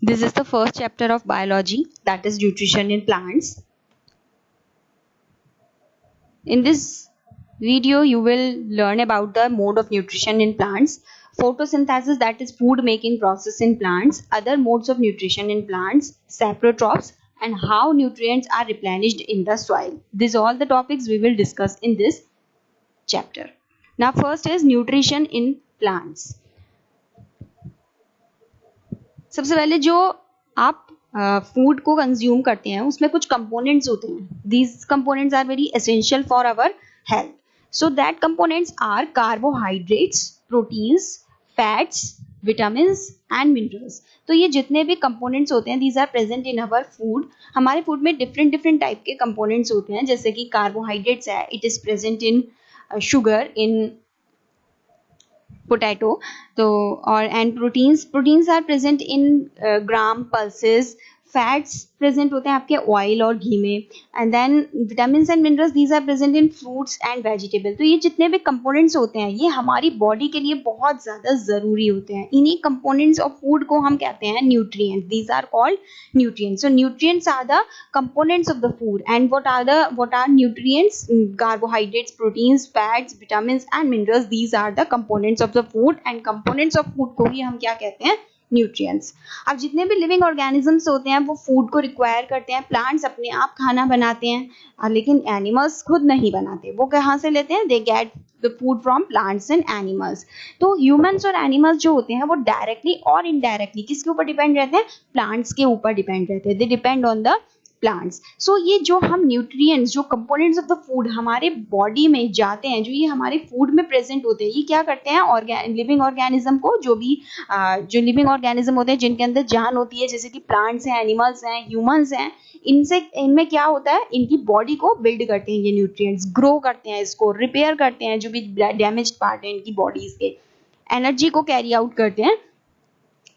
This is the first chapter of biology, that is nutrition in plants. In this video, you will learn about the mode of nutrition in plants, photosynthesis, that is food making process in plants, other modes of nutrition in plants, saprotrophs, and how nutrients are replenished in the soil. These are all the topics we will discuss in this chapter. Now first is nutrition in plants. सबसे पहले जो आप food को consume करते हैं उसमें कुछ components होते हैं. These components are very essential for our health. So that components are carbohydrates, proteins, fats, vitamins and minerals. तो ये जितने भी कंपोनेंट्स होते हैं these are present in our food. हमारे फूड में डिफरेंट डिफरेंट टाइप के कंपोनेंट्स होते हैं. जैसे कि कार्बोहाइड्रेट्स है, it is present in sugar, in potato. So or and proteins are present in gram, pulses. Fats present होते हैं आपके ऑयल और घी में. And then vitamins and minerals, these are present in fruits and vegetable. तो ये जितने भी कंपोनेंट्स होते हैं ये हमारी बॉडी के लिए बहुत ज़्यादा ज़रूरी होते हैं. इन्हीं कंपोनेंट्स ऑफ फूड को हम कहते हैं nutrients. These are called nutrients. So nutrients are the components of the food. And what are nutrients? Carbohydrates, proteins, fats, vitamins and minerals, these are the components of the food. And components of food को ही हम क्या कहते हैं? Nutrients. अब जितने भी living organisms होते हैं वो फूड को रिक्वायर करते हैं. प्लांट्स अपने आप खाना बनाते हैं, लेकिन एनिमल्स खुद नहीं बनाते. वो कहाँ से लेते हैं? They get the food from plants and animals. तो ह्यूमंस और एनिमल्स जो होते हैं वो डायरेक्टली और इनडायरेक्टली किसके ऊपर डिपेंड रहते हैं? प्लांट्स के ऊपर डिपेंड रहते हैं. They depend on the plants. So ये जो हम न्यूट्रिएंट्स, जो कंपोनेंट्स ऑफ द फूड हमारे बॉडी में जाते हैं, जो ये हमारे फूड में प्रेजेंट होते हैं, ये क्या करते हैं? लिविंग ऑर्गेनिज्म को, जो लिविंग ऑर्गेनिज्म होते हैं जिनके अंदर जान होती है, जैसे कि प्लांट्स हैं, एनिमल्स हैं, ह्यूमंस हैं, इनमें क्या होता है? इनकी बॉडी को बिल्ड करते हैं ये न्यूट्रिएंट्स, ग्रो करते हैं, इसको रिपेयर करते हैं जो भी डैमेज्ड पार्ट है इनकी बॉडीज के, एनर्जी को कैरी आउट करते हैं.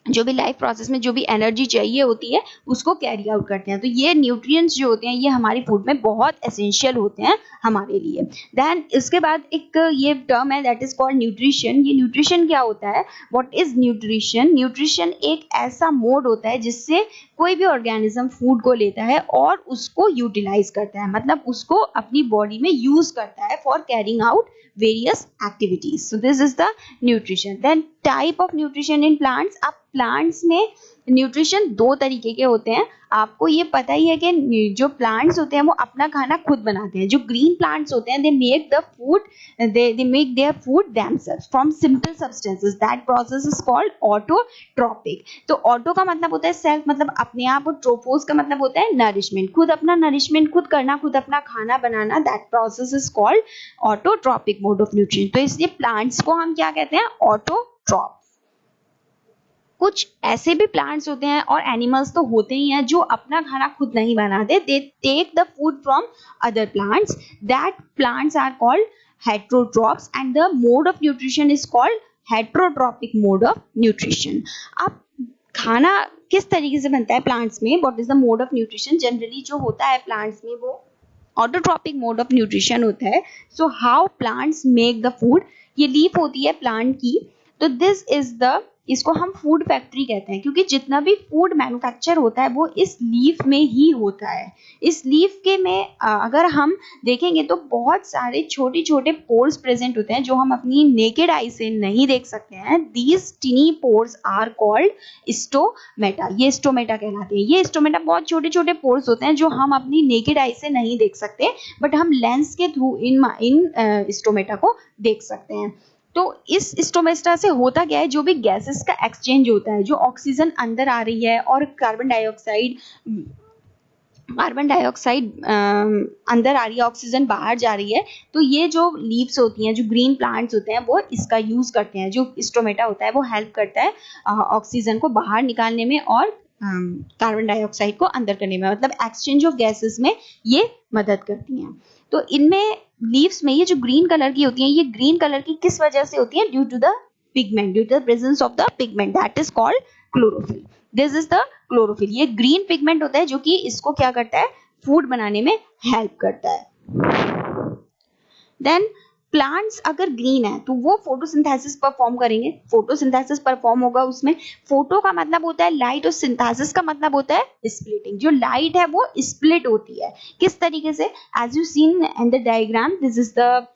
जो भी लाइफ प्रोसेस में जो भी एनर्जी चाहिए होती है उसको कैरी आउट करते हैं. तो ये न्यूट्रिएंट्स जो होते हैं ये हमारी फूड में बहुत एसेंशियल होते हैं हमारे लिए. देन इसके बाद एक ये टर्म है दैट इज कॉल्ड न्यूट्रिशन. ये न्यूट्रिशन क्या होता है? What is nutrition? न्यूट्रिशन एक ऐसा मोड होता है जिससे कोई भी ऑर्गेनिज्म फूड को लेता है और उसको यूटिलाइज करता है, मतलब उसको अपनी बॉडी में यूज करता है for carrying out various activities. So this is the nutrition. Then type of nutrition in plants. अब plants में न्यूट्रिशन दो तरीके के होते हैं. आपको ये पता ही है कि जो प्लांट्स होते हैं वो अपना खाना खुद बनाते हैं. जो ग्रीन प्लांट्स होते हैं they make the food, they make their food themselves from simple substances. That process is called autotrophic. तो ऑटो का मतलब होता है सेल्फ, मतलब अपने आप, और ट्रोफोस का मतलब होता है नरिशमेंट, खुद अपना नरिशमेंट खुद करना, खुद अपना खाना बनाना. That process is called autotrophic mode of nutrition. तो इसलिए प्लांट्स को हम क्या कहते हैं? ऑटोट्रॉप. कुछ ऐसे भी प्लांट्स होते हैं और एनिमल्स तो होते ही हैं जो अपना खाना खुद नहीं बनाते. They take the food from other plants. That plants are called heterotrophs and the mode of nutrition is called heterotrophic mode of nutrition. अब खाना किस तरीके से बनता है प्लांट्स में? What is the mode of nutrition? Generally जो होता है प्लांट्स में वो ऑटोट्रॉपिक मोड ऑफ न्यूट्रिशन होता है. So how plants make the food. ये लीफ होती है प्लांट की. तो दिस इज द, इसको हम फूड फैक्ट्री कहते हैं क्योंकि जितना भी फूड मैन्युफैक्चर होता है वो इस लीफ में ही होता है. इस लीफ के में अगर हम देखेंगे तो बहुत सारे छोटे छोटे पोर्स प्रेजेंट होते हैं जो हम अपनी नेकेड आई से नहीं देख सकते हैं. These tiny pores are called stomata. ये स्टोमेटा कहलाते हैं. ये स्टोमेटा बहुत छोटे छोटे पोर्स होते हैं जो हम अपनी नेकेड आई से नहीं देख सकते, बट हम लेंस के थ्रू इन स्टोमेटा को देख सकते हैं. तो इस स्टोमेटा से होता क्या है? जो भी गैसेस का एक्सचेंज होता है, जो ऑक्सीजन अंदर आ रही है और कार्बन डाइऑक्साइड अंदर आ रही है, ऑक्सीजन बाहर जा रही है. तो ये जो लीव्स होती हैं, जो ग्रीन प्लांट्स होते हैं वो इसका यूज करते हैं. जो स्टोमेटा होता है वो हेल्प करता है ऑक्सीजन को बाहर निकालने में और कार्बन डाइऑक्साइड को अंदर करने में, मतलब एक्सचेंज ऑफ गैसेस में ये मदद करती हैं. तो इनमें लीव्स में ये जो ग्रीन कलर की होती हैं, ये ग्रीन कलर की किस वजह से होती है? Due to the pigment, due to the presence of the pigment that is called chlorophyll. This is the chlorophyll. ये ग्रीन पिगमेंट होता है जो कि इसको क्या करता है? फूड बनाने में हेल्प करता है. देन प्लांट्स अगर ग्रीन है तो वो फोटोसिंथेसिस परफॉर्म करेंगे, फोटोसिंथेसिस परफॉर्म होगा उसमें। फोटो का मतलब होता है लाइट और सिंथेसिस का मतलब होता है स्प्लिटिंग। जो लाइट है वो स्प्लिट होती है, किस तरीके से, as you seen in the diagram, this is the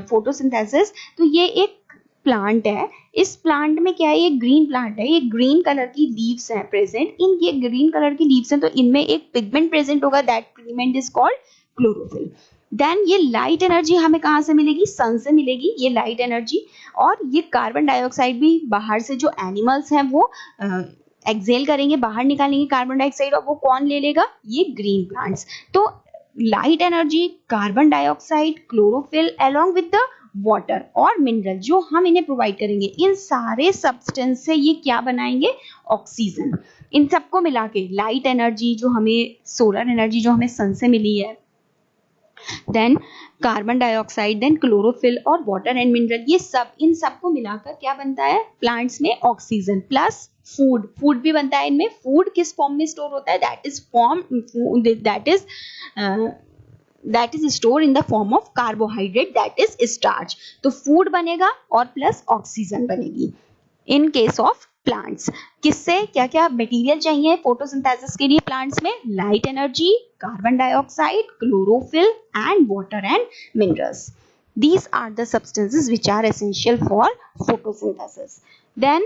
photosynthesis. तो ये एक प्लांट है, इस प्लांट में क्या है, ये ग्रीन प्लांट है, ये ग्रीन कलर की लीव्स हैं प्रेजेंट, इन ये ग्रीन कलर की लीव्स हैं तो इनमें एक पिगमेंट प्रेजेंट होगा, that pigment is called chlorophyll. Then ये लाइट एनर्जी हमें कहाँ से मिलेगी, सन से मिलेगी ये लाइट एनर्जी। और ये कार्बन डाइऑक्साइड भी बाहर से जो एनिमल्स हैं वो एक्सेल करेंगे, बाहर निकालेंगे कार्बन डाइऑक्साइड, और वो कौन ले लेगा, ये ग्रीन प्लांट्स। तो light energy, carbon dioxide, chlorophyll along with the water और मिनरल जो हम इन्हें प्रोवाइड करेंगे, इन सारे सब्सटेंस से ये क्या बनाएंगे, ऑक्सीजन। इन सबको मिला के लाइट एनर्जी जो हमें, सोलर एनर्जी जो हमें सन से मिली है, then carbon dioxide, then chlorophyll और वाटर एंड मिनरल, ये सब, इन सबको मिलाकर क्या बनता है प्लांट्स में, ऑक्सीजन प्लस फूड। फूड भी बनता है इनमें। फूड किस फॉर्म में स्टोर होता है, that is store in the form of carbohydrate, that is starch. तो फूड बनेगा और प्लस ऑक्सीजन बनेगी इन केस ऑफ प्लांट्स। किससे क्या क्या मटेरियल चाहिए फोटोसिंथेसिस के लिए प्लांट्स में, light energy, carbon dioxide, chlorophyll and water and minerals. These are the substances which are essential for photosynthesis. Then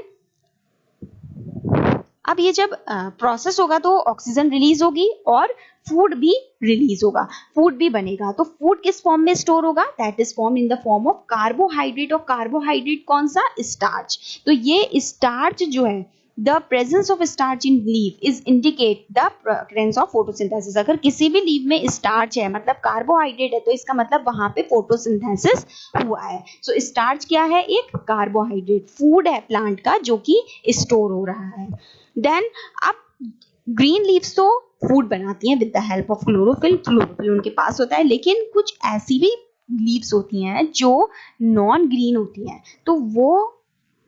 अब ये जब प्रोसेस होगा तो ऑक्सीजन रिलीज होगी और फूड भी रिलीज होगा, फूड भी बनेगा। तो फूड किस फॉर्म में स्टोर होगा, that is form in the form of carbohydrate. और कार्बोहाइड्रेट कौन सा, स्टार्च। तो ये स्टार्च जो है, the presence of starch in leaf is indicate the presence of photosynthesis. अगर किसी भी लीफ में स्टार्च है मतलब कार्बोहाइड्रेट है तो इसका मतलब वहां पे फोटोसिंथेसिस हुआ है। सो स्टार्च क्या है, एक कार्बोहाइड्रेट, फूड है प्लांट का जो कि स्टोर हो रहा है। देन अब ग्रीन लीव्स तो फूड बनाती हैं with the help of chlorophyll, chlorophyll उनके पास होता है। लेकिन कुछ ऐसी भी लीव्स होती हैं जो नॉन ग्रीन होती हैं, तो वो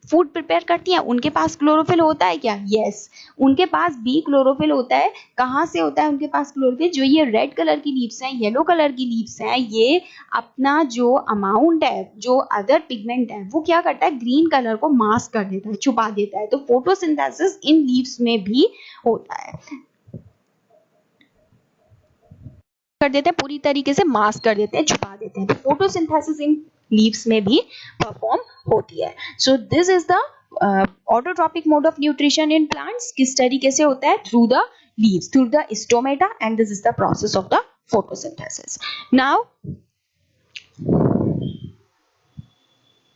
फूड प्रिपेयर करती हैं, उनके पास क्लोरोफिल होता है क्या, यस, उनके पास भी क्लोरोफिल होता है। कहाँ से होता है उनके पास क्लोरोफिल, जो ये रेड कलर की लीव्स हैं, येलो कलर की लीव्स हैं, ये अपना जो अमाउंट है, जो अदर पिगमेंट है, वो क्या करता है, ग्रीन कलर को मास्क कर देता है, छुपा देता है। तो फोटोसिंथेसिस इन लीव्स में भी होता है, कर देते हैं, पूरी तरीके से मास्क कर देते हैं, छुपा देते हैं। तो फोटोसिंथेसिस इन लीव्स में भी परफॉर्म होती है। So this is the autotrophic mode of nutrition in plants. किस तरीके से होता है, through the leaves, through the stomata, and this is the process of the photosynthesis. Now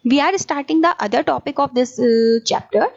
we are starting the other topic of this chapter,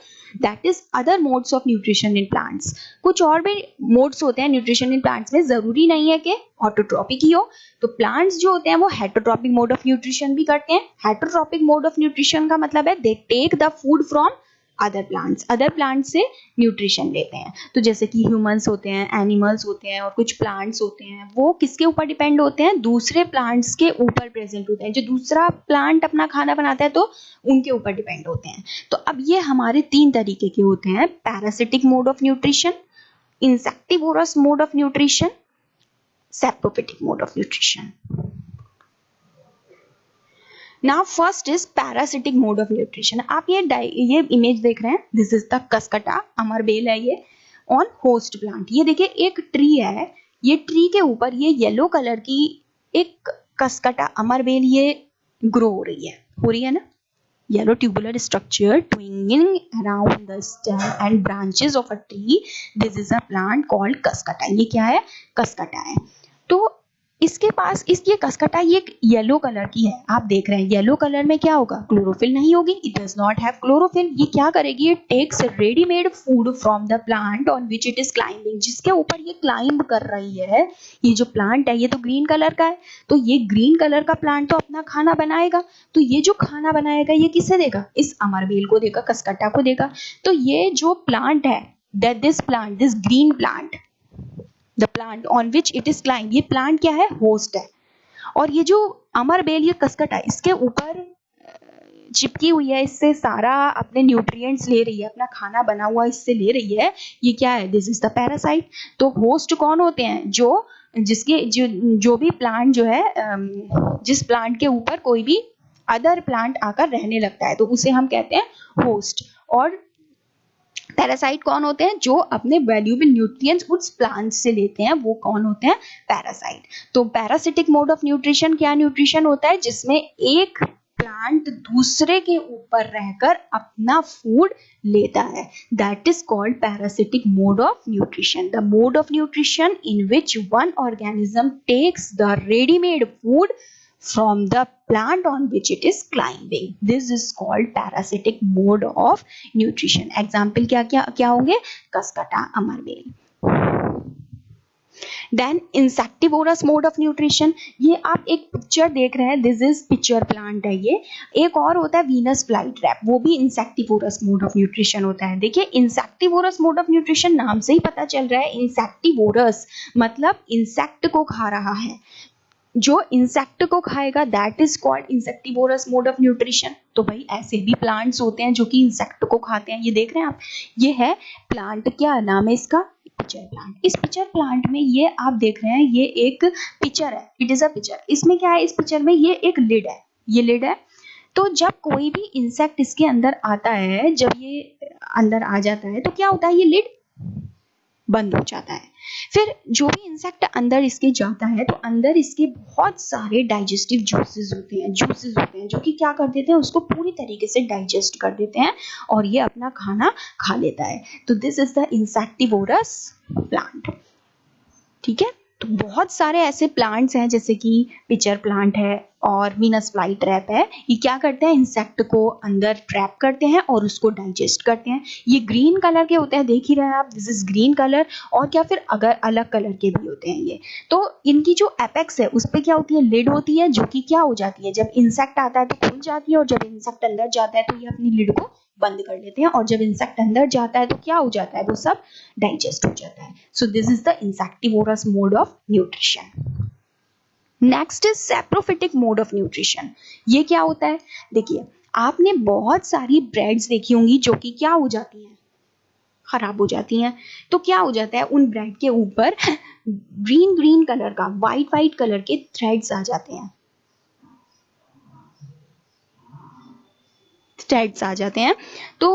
that is other modes of nutrition in plants. कुछ और भी modes होते हैं nutrition in plants में, जरूरी नहीं है कि ऑटोट्रॉपिक ही हो। तो प्लांट्स जो होते हैं वो हेटरोट्रॉपिक मोड ऑफ न्यूट्रिशन भी करते हैं। हेटरोट्रॉपिक मोड ऑफ न्यूट्रिशन का मतलब है they take the food from other plants से न्यूट्रिशन लेते हैं। तो जैसे कि ह्यूमंस होते हैं, एनिमल्स होते हैं और कुछ प्लांट्स होते हैं, वो किसके ऊपर डिपेंड होते हैं, दूसरे प्लांट्स के ऊपर प्रेजेंट होते हैं। जो दूसरा प्लांट अपना खाना बनाता है तो उनके ऊपर डिपेंड होते हैं। तो अब ये हमारे 3 तरीके के होते हैं, parasitic mode of nutrition, insectivorous mode of nutrition, saprophytic mode of nutrition. Now first is parasitic mode of nutrition. आप ये इमेज देख रहे हैं, दिस इज द कसकटा, अमरबेल है ये, ऑन होस्ट प्लांट। ये देखिए एक ट्री है, ये ट्री के ऊपर ये येलो कलर की एक कसकटा अमरबेल ये ग्रो हो रही है ना, yellow tubular structure twining around the stem and branches of a tree, this is a plant called cuscuta. ये क्या है, कसकटा है। तो इसके पास इसकी कसकटा ये येलो कलर की है, आप देख रहे हैं येलो कलर में क्या होगा, क्लोरोफिल नहीं होगी, it does not have chlorophyll. ये क्या करेगी, ये takes readymade food from the plant on which it is climbing, जिसके ऊपर ये क्लाइंब कर रही है। ये जो प्लांट है ये तो ग्रीन कलर का है, तो ये ग्रीन कलर का प्लांट तो अपना खाना बनाएगा। तो ये जो खाना बनाएगा ये किसे देगा, इस अमरबेल को देगा, कसकटा को देगा। तो ये जो प्लांट है, this green plant, the plant on which it is climb, ये प्लांट क्या है, होस्ट है। और ये जो अमरबेल, ये कसकट है, इसके ऊपर चिपकी हुई है, इससे सारा अपने न्यूट्रिएंट्स ले रही है, अपना खाना बना हुआ इससे ले रही है। ये क्या है, दिस इज द पैरासाइट। तो होस्ट कौन होते हैं, जो भी प्लांट जो है, जिस प्लांट के ऊपर कोई भी अदर प्लांट आकर रहने लगता है, तो उसे हम कहते हैं होस्ट। और पैरासाइट कौन होते हैं? जो अपने वैल्यूएबल न्यूट्रिएंट्स उस प्लांट से लेते हैं, वो कौन होते हैं? पैरासाइट। तो पैरासिटिक मोड ऑफ न्यूट्रिशन क्या न्यूट्रिशन होता है? जिसमें एक प्लांट दूसरे के ऊपर रहकर अपना फूड लेता है, that is called parasitic mode of nutrition. The mode of nutrition in which one organism takes the readymade food from the plant on which it is climbing. This is called parasitic mode of nutrition. Example क्या होंगे? Cuscuta, अमरबेल। Then insectivorous mode of nutrition, ये आप एक picture देख रहे हैं, this is pitcher plant है ये। एक और होता है वीनस फ्लाईट्रैप, वो भी इंसेक्टिवोरस मोड ऑफ न्यूट्रिशन होता है। देखिए इंसेक्टिवोरस मोड ऑफ न्यूट्रिशन नाम से ही पता चल रहा है, इंसेक्टिवोरस मतलब इंसेक्ट को खा रहा है। जो इंसेक्ट को खाएगा that is called insectivorous mode of nutrition. तो भाई ऐसे भी प्लांट्स होते हैं जो कि इंसेक्ट को खाते हैं। ये देख रहे हैं आप, ये है प्लांट, क्या नाम है इसका? Pitcher plant. इस पिचर प्लांट में ये आप देख रहे हैं, ये एक पिचर है, इट इज अ पिचर। इसमें क्या है? इस पिचर में ये एक लिड है, ये लिड है। तो जब कोई भी इंसेक्ट इसके अंदर आता है, जब ये अंदर आ जाता है तो क्या होता है? ये लिड बंद हो जाता है। फिर जो भी इंसेक्ट अंदर इसके जाता है तो अंदर इसके बहुत सारे डाइजेस्टिव जूसेस होते हैं जो कि क्या कर देते हैं? उसको पूरी तरीके से डाइजेस्ट कर देते हैं और ये अपना खाना खा लेता है। तो this is the insectivorous plant. ठीक है, तो बहुत सारे ऐसे प्लांट्स हैं जैसे कि पिचर प्लांट है और वीनस फ्लाईट्रैप है। ये क्या करते हैं? इंसेक्ट को अंदर ट्रैप करते हैं और उसको डाइजेस्ट करते हैं। ये ग्रीन कलर के होते हैं, देख ही रहे हैं आप, दिस इज ग्रीन कलर। और क्या फिर अगर अलग कलर के भी होते हैं ये। तो इनकी जो एपेक्स है उस पर क्या होती है? लिड होती है, जो कि क्या हो जाती है? जब इंसेक्ट आता है तो खुल जाती है और जब इंसेक्ट अंदर जाता है तो ये अपनी लिड को बंद कर लेते हैं और जब इंसेक्ट अंदर जाता है तो क्या हो जाता है? वो सब डाइजेस्ट हो जाता है। So this is the insectivorous mode of nutrition. Next is saprophytic mode of nutrition. ये क्या होता है? देखिए आपने बहुत सारी ब्रेड्स देखी होंगी जो कि क्या हो जाती हैं? खराब हो जाती हैं। तो क्या हो जाता है? उन ब्रेड के ऊपर ग्रीन कलर का, वाइट कलर के थ्रेड्स आ जाते हैं, थ्रेड्स आ जाते हैं। तो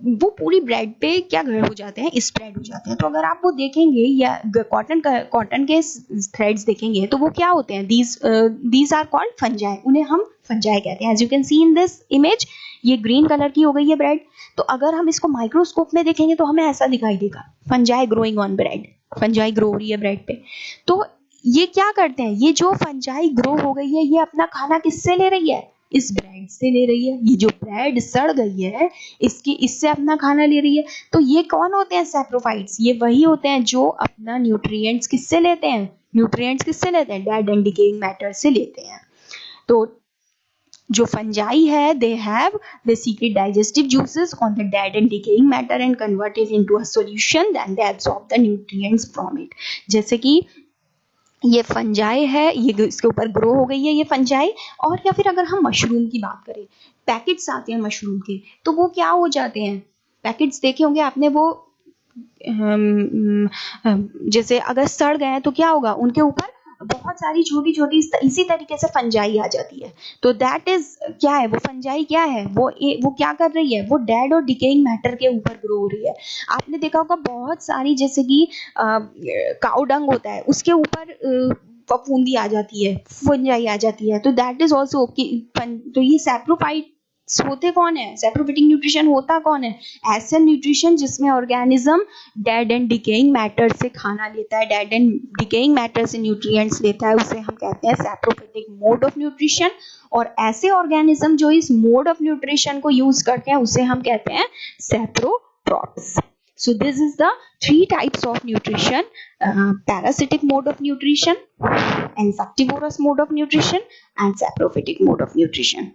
वो पूरी ब्रेड पे क्या हो जाते हैं? स्प्रेड हो जाते हैं। तो अगर आप वो देखेंगे या कॉटन के थ्रेड्स देखेंगे तो वो क्या होते हैं? These are called fungi. उन्हें हम फंजाई कहते हैं। As you can see in this image, ये ग्रीन कलर की हो गई है ब्रेड। तो अगर हम इसको माइक्रोस्कोप में देखेंगे तो हमें ऐसा दिखाई देगा, fungi growing on bread, fungi grow हो रही है ब्रेड पे। तो ये क्या करते हैं? ये जो फंजाई ग्रो हो गई है, ये अपना खाना किससे ले रही है? इस ब्रेड से ले रही है। ये जो ब्रेड सड़ गई है इससे अपना खाना ले रही है। तो ये कौन होते हैं? सैप्रोफाइट्स। ये वही होते हैं जो अपना न्यूट्रिएंट्स किससे लेते हैं? न्यूट्रिएंट्स किससे लेते हैं? डेड एंड डिकेइंग मैटर से लेते हैं। तो जो फंजाई है, they have the secret digestive juices on the dead and decaying matter and convert it into a solution, then they absorb the nutrients from it. जैसे कि ये फंजाई है, ये इसके ऊपर ग्रो हो गई है ये फंजाई। और या फिर अगर हम मशरूम की बात करें, पैकेट्स आते हैं मशरूम के, तो वो क्या हो जाते हैं? पैकेट्स देखे होंगे आपने, वो जैसे अगर सड़ गए हैं तो क्या होगा? उनके ऊपर बहुत सारी छोटी छोटी इसी तरीके से फंजाई आ जाती है। तो दैट इज क्या है? वो फंजाई क्या है? वो क्या कर रही है? वो डेड और डिकेइंग मैटर के ऊपर ग्रो हो रही है। आपने देखा होगा बहुत सारी, जैसे कि काऊ डंग होता है, उसके ऊपर फफूंदी आ जाती है, फंजाई आ जाती है। तो दैट इज ऑल्सो। तो ये सैप्रोफाइट्स होते कौन है? सैप्रोफिटिक न्यूट्रिशन होता कौन है? ऐसा न्यूट्रिशन जिसमें organism dead and decaying matter से खाना लेता है, डेड एंड डिकेइंग मैटर से न्यूट्रिएंट्स लेता है, उसे हम कहते हैं सैप्रोफिटिक मोड ऑफ न्यूट्रिशन। और ऐसे ऑर्गेनिज्म जो इस मोड ऑफ न्यूट्रिशन को यूज करते हैं उसे हम कहते हैं saprotrophs. So this is the 3 types of nutrition: parasitic mode of nutrition, insectivorous mode of nutrition, and saprophytic mode of nutrition.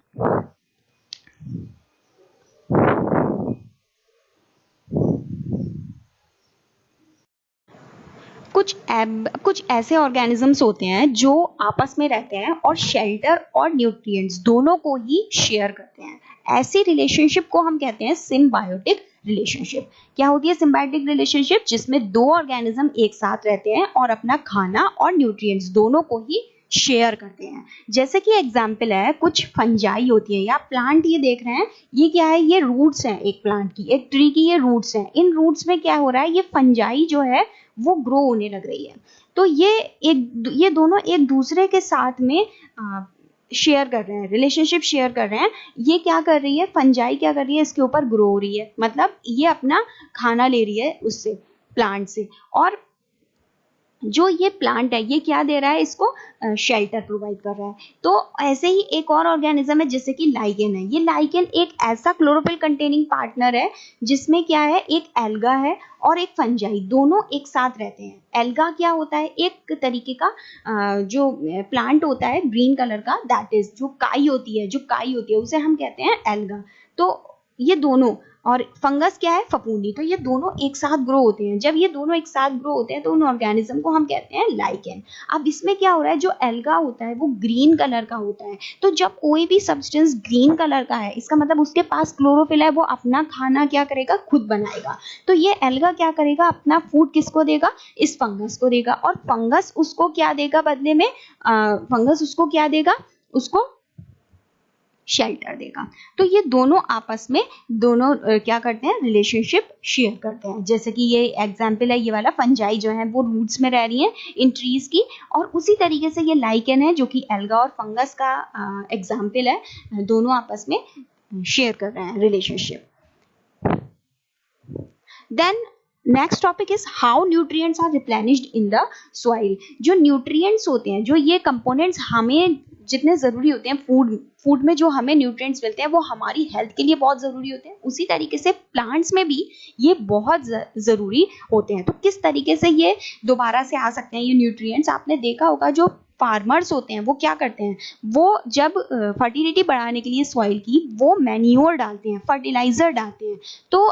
कुछ ऐसे ऑर्गेनिजम्स होते हैं जो आपस में रहते हैं और शेल्टर और न्यूट्रिएंट्स दोनों को ही शेयर करते हैं। ऐसी रिलेशनशिप को हम कहते हैं सिम्बायोटिक रिलेशनशिप। क्या होती है सिम्बायोटिक रिलेशनशिप? जिसमें दो ऑर्गेनिज्म एक साथ रहते हैं और अपना खाना और न्यूट्रिएंट्स दोनों को ही शेयर करते हैं। जैसे कि एग्जाम्पल है, कुछ फंजाई होती है या प्लांट, ये देख रहे हैं ये क्या है, ये रूट्स हैं एक प्लांट की, एक ट्री की ये रूट्स हैं। इन रूट्स में क्या हो रहा है, ये फंजाई जो है वो ग्रो होने लग रही है। तो ये दोनों एक दूसरे के साथ में शेयर कर रहे हैं, रिलेशनशिप शेयर कर रहे हैं। ये क्या कर रही है, फंजाई क्या कर रही है, इसके ऊपर ग्रो हो रही है, मतलब ये अपना खाना ले रही है उससे, प्लांट से। और जो ये प्लांट है ये क्या दे रहा है, इसको शेल्टर प्रोवाइड कर रहा है। तो ऐसे ही एक और ऑर्गेनिज्म है जैसे कि लाइकेन है। ये लाइकेन एक ऐसा क्लोरोफिल कंटेनिंग पार्टनर है जिसमें क्या है, एक एल्गा है और एक फंजाई, दोनों एक साथ रहते हैं। एल्गा क्या होता है, एक तरीके का जो प्लांट होता है ग्रीन कलर का, दैट इज जो काई होती है उसे हम कहते हैं एल्गा। तो ये दोनों, और फंगस क्या है, फफूंदी। तो ये दोनों एक साथ ग्रो होते हैं। जब ये दोनों एक साथ ग्रो होते हैं तो उन ऑर्गेनिज्म को हम कहते हैं लाइकेन। अब इसमें क्या हो रहा है, जो एल्गा होता है वो ग्रीन कलर का होता है। तो जब कोई भी सब्सटेंस ग्रीन कलर का है, इसका मतलब उसके पास क्लोरोफिल है, वो अपना खाना क्या करेगा, खुद बनाएगा। तो ये एल्गा क्या करेगा, अपना फूड किसको देगा, इस फंगस को देगा। और फंगस उसको क्या देगा बदले में, फंगस उसको क्या देगा, उसको शेल्टर देगा। तो ये दोनों आपस में क्या करते हैं, रिलेशनशिप शेयर करते हैं। जैसे कि ये एग्जाम्पल है, ये वाला फंजाई जो है वो रूट्स में रह रही है इन ट्रीज की, और उसी तरीके से ये लाइकेन है जो कि एल्गा और फंगस का एग्जाम्पल है, दोनों आपस में शेयर कर रहे हैं relationship. Then next topic is how nutrients are replenished in the soil. जो न्यूट्रिएंट्स होते हैं, जो ये कंपोनेंट्स हमें जितने जरूरी होते हैं, फूड में जो हमें न्यूट्रिएंट्स मिलते हैं वो हमारी हेल्थ के लिए बहुत जरूरी होते हैं, उसी तरीके से प्लांट्स में भी ये बहुत जरूरी होते हैं। तो किस तरीके से ये दोबारा से आ सकते हैं ये न्यूट्रिएंट्स, आपने देखा होगा जो फार्मर्स होते हैं वो क्या करते हैं, वो जब फर्टिलिटी बढ़ाने के लिए सॉइल की, वो मैन्योर डालते हैं, फर्टिलाइजर डालते हैं। तो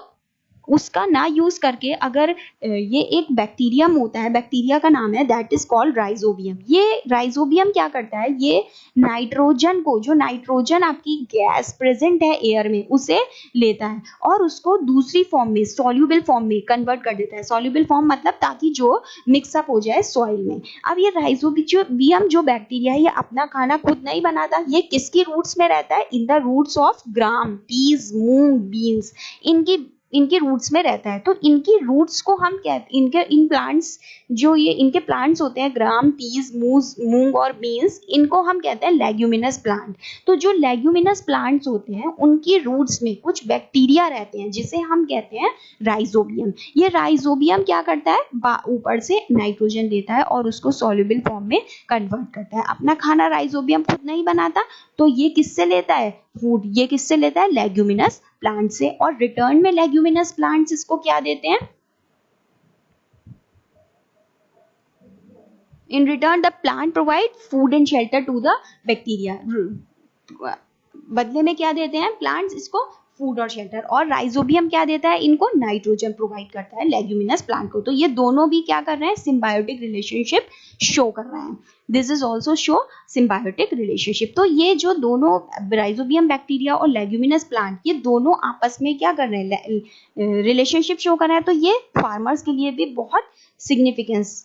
उसका ना यूज करके अगर ये एक बैक्टीरियम होता है, बैक्टीरिया का नाम है दैट इज कॉल्ड राइजोबियम। ये राइजोबियम क्या करता है, ये नाइट्रोजन को, जो नाइट्रोजन आपकी गैस प्रेजेंट है एयर में, उसे लेता है और उसको दूसरी फॉर्म में, सॉल्युबल फॉर्म में कन्वर्ट कर देता है। सॉल्युबल फॉर्म मतलब ताकि जो मिक्सअप हो जाए सॉइल में। अब ये राइजोबियम जो बैक्टीरिया है, ये अपना खाना खुद नहीं बनाता, ये किसकी रूट्स में रहता है, in the roots of gram, peas, moong, beans, इनके रूट्स में रहता है। तो इनकी रूट्स को हम इन प्लांट्स, जो ये इनके प्लांट्स होते हैं, ग्राम, पीज, मूंग और बीन्स, इनको हम कहते हैं लेग्यूमिनस प्लांट। तो जो लेग्यूमिनस प्लांट्स होते हैं उनकी रूट्स में कुछ बैक्टीरिया रहते हैं जिसे हम कहते हैं राइजोबियम। ये राइजोबियम क्या करता है, ऊपर से नाइट्रोजन लेता है और उसको सॉल्युबल फॉर्म में कन्वर्ट करता है। अपना खाना राइजोबियम खुद नहीं बनाता, तो ये किससे लेता है फूड, ये किससे लेता है, लेग्यूमिनस प्लांट से। और रिटर्न में लेग्यूमिनस प्लांट्स इसको क्या देते हैं, in return the plant provide food and shelter to the bacteria. बदले में क्या देते हैं प्लांट्स इसको, फूड और शेल्टर। और राइजोबियम क्या देता है, इनको नाइट्रोजन प्रोवाइड करता है लेग्यूमिनस प्लांट को। तो ये दोनों भी क्या कर रहे हैं, सिम्बायोटिक रिलेशनशिप शो कर रहे हैं। This is also show symbiotic relationship. तो ये जो दोनों राइजोबियम बैक्टीरिया और लेग्यूमिनस प्लांट, ये दोनों आपस में क्या कर रहे हैं, रिलेशनशिप शो कर रहे हैं। तो ये फार्मर्स के लिए भी बहुत सिग्निफिकेंस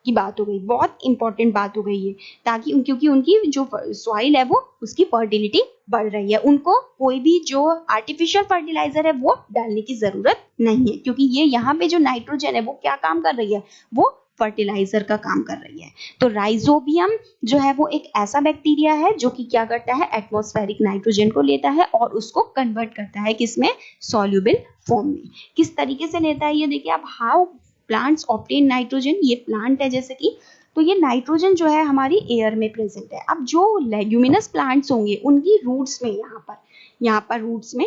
की बात हो गई, बहुत इंपॉर्टेंट बात हो गई है, ताकि क्योंकि उनकी जो सॉइल है वो उसकी फर्टिलिटी बढ़ रही है, उनको कोई भी जो आर्टिफिशियल फर्टिलाइजर है वो डालने की जरूरत नहीं है, क्योंकि ये यहाँ पे जो नाइट्रोजन है वो क्या काम कर रही है, वो फर्टिलाइजर का काम कर रही है। तो राइजोबियम जो है वो एक ऐसा बैक्टीरिया है जो कि क्या करता है, एटमॉस्फेरिक नाइट्रोजन को लेता है और उसको कन्वर्ट करता है किसमें, सॉल्युबल फॉर्म में। किस तरीके से लेता है ये देखिए आप, हाउ प्लांट्स ऑब्टेन नाइट्रोजन। ये प्लांट है जैसे कि, तो ये नाइट्रोजन जो है हमारी एयर में प्रेजेंट है। अब जो लेग्यूमिनस प्लांट्स होंगे उनकी रूट्स में, यहाँ पर रूट्स में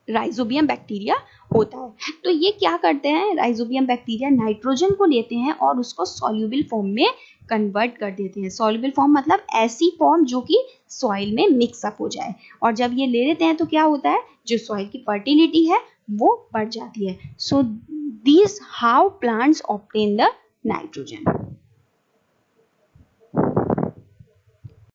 राइजोबियम बैक्टीरिया होता है। तो ये क्या करते हैं, राइजोबियम बैक्टीरिया नाइट्रोजन को लेते हैं और उसको सॉल्युबल फॉर्म में कन्वर्ट कर देते हैं। सॉल्युबल फॉर्म मतलब ऐसी फॉर्म जो कि सॉइल में मिक्सअप हो जाए, और जब ये ले लेते हैं तो क्या होता है, जो सॉइल की फर्टिलिटी है वो बढ़ जाती है। So this how plants obtain the nitrogen.